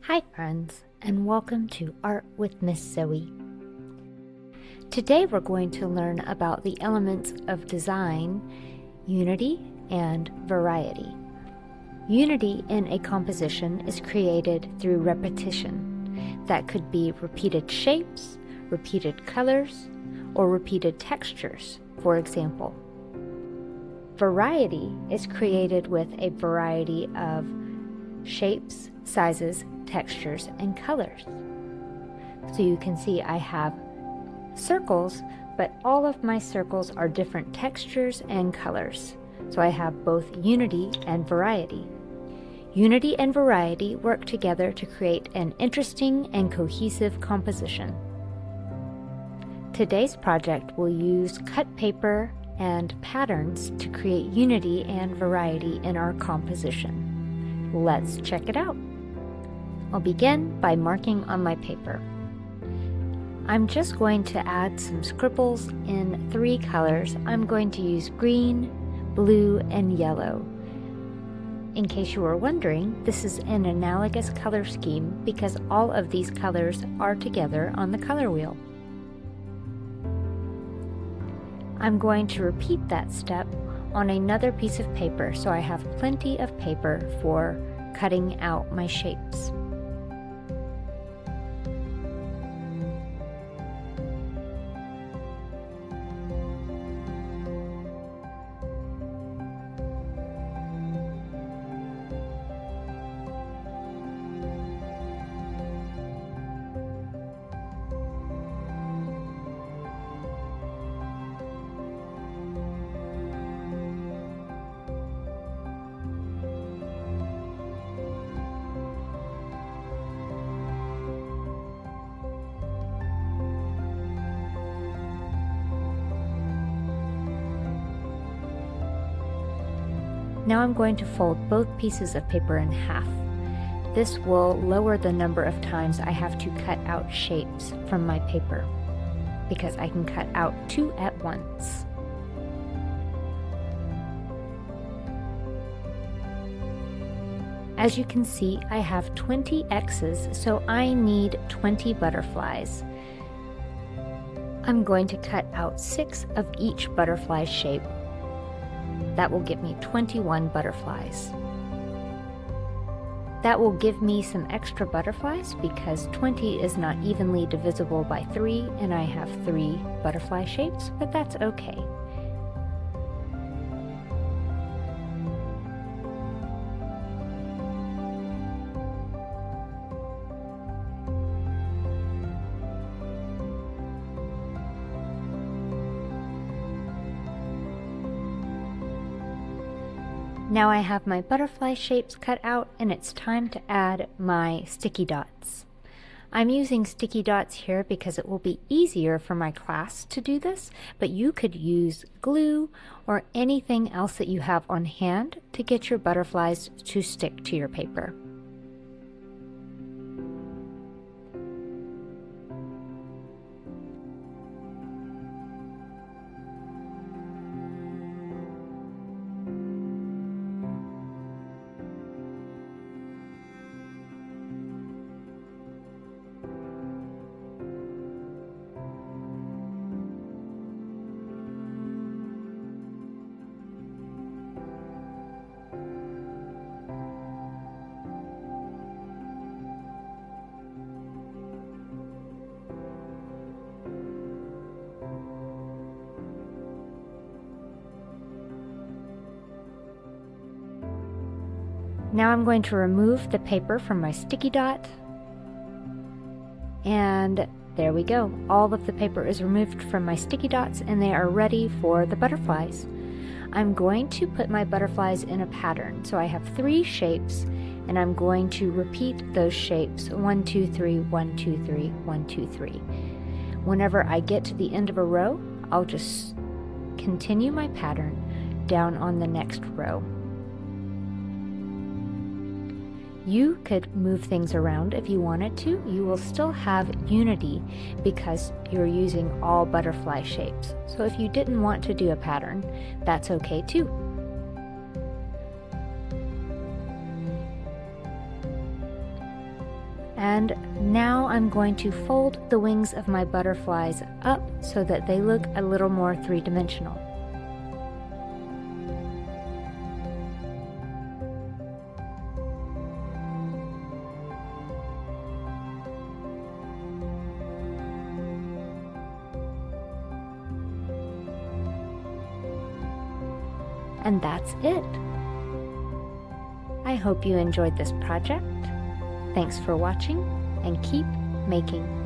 Hi friends, and welcome to Art with Miss Zoe. Today we're going to learn about the elements of design, unity, and variety. Unity in a composition is created through repetition. That could be repeated shapes, repeated colors, or repeated textures, for example. Variety is created with a variety of shapes, sizes, textures, and colors. So you can see I have circles, but all of my circles are different textures and colors. So I have both unity and variety. Unity and variety work together to create an interesting and cohesive composition. Today's project will use cut paper and patterns to create unity and variety in our composition. Let's check it out. I'll begin by marking on my paper. I'm just going to add some scribbles in 3 colors. I'm going to use green, blue, and yellow. In case you were wondering, this is an analogous color scheme because all of these colors are together on the color wheel. I'm going to repeat that step on another piece of paper so I have plenty of paper for cutting out my shapes. Now I'm going to fold both pieces of paper in half. This will lower the number of times I have to cut out shapes from my paper because I can cut out 2 at once. As you can see, I have 20 X's, so I need 20 butterflies. I'm going to cut out 6 of each butterfly shape. That will give me 21 butterflies. That will give me some extra butterflies because 20 is not evenly divisible by 3 and I have 3 butterfly shapes, but that's okay. Now I have my butterfly shapes cut out and it's time to add my sticky dots. I'm using sticky dots here because it will be easier for my class to do this, but you could use glue or anything else that you have on hand to get your butterflies to stick to your paper. Now I'm going to remove the paper from my sticky dot, and there we go. All of the paper is removed from my sticky dots and they are ready for the butterflies. I'm going to put my butterflies in a pattern. So I have 3 shapes and I'm going to repeat those shapes 1, 2, 3, 1, 2, 3, 1, 2, 3. Whenever I get to the end of a row, I'll just continue my pattern down on the next row. You could move things around if you wanted to. You will still have unity because you're using all butterfly shapes. So if you didn't want to do a pattern, that's okay too. And now I'm going to fold the wings of my butterflies up so that they look a little more three-dimensional. And that's it. I hope you enjoyed this project. Thanks for watching, and keep making.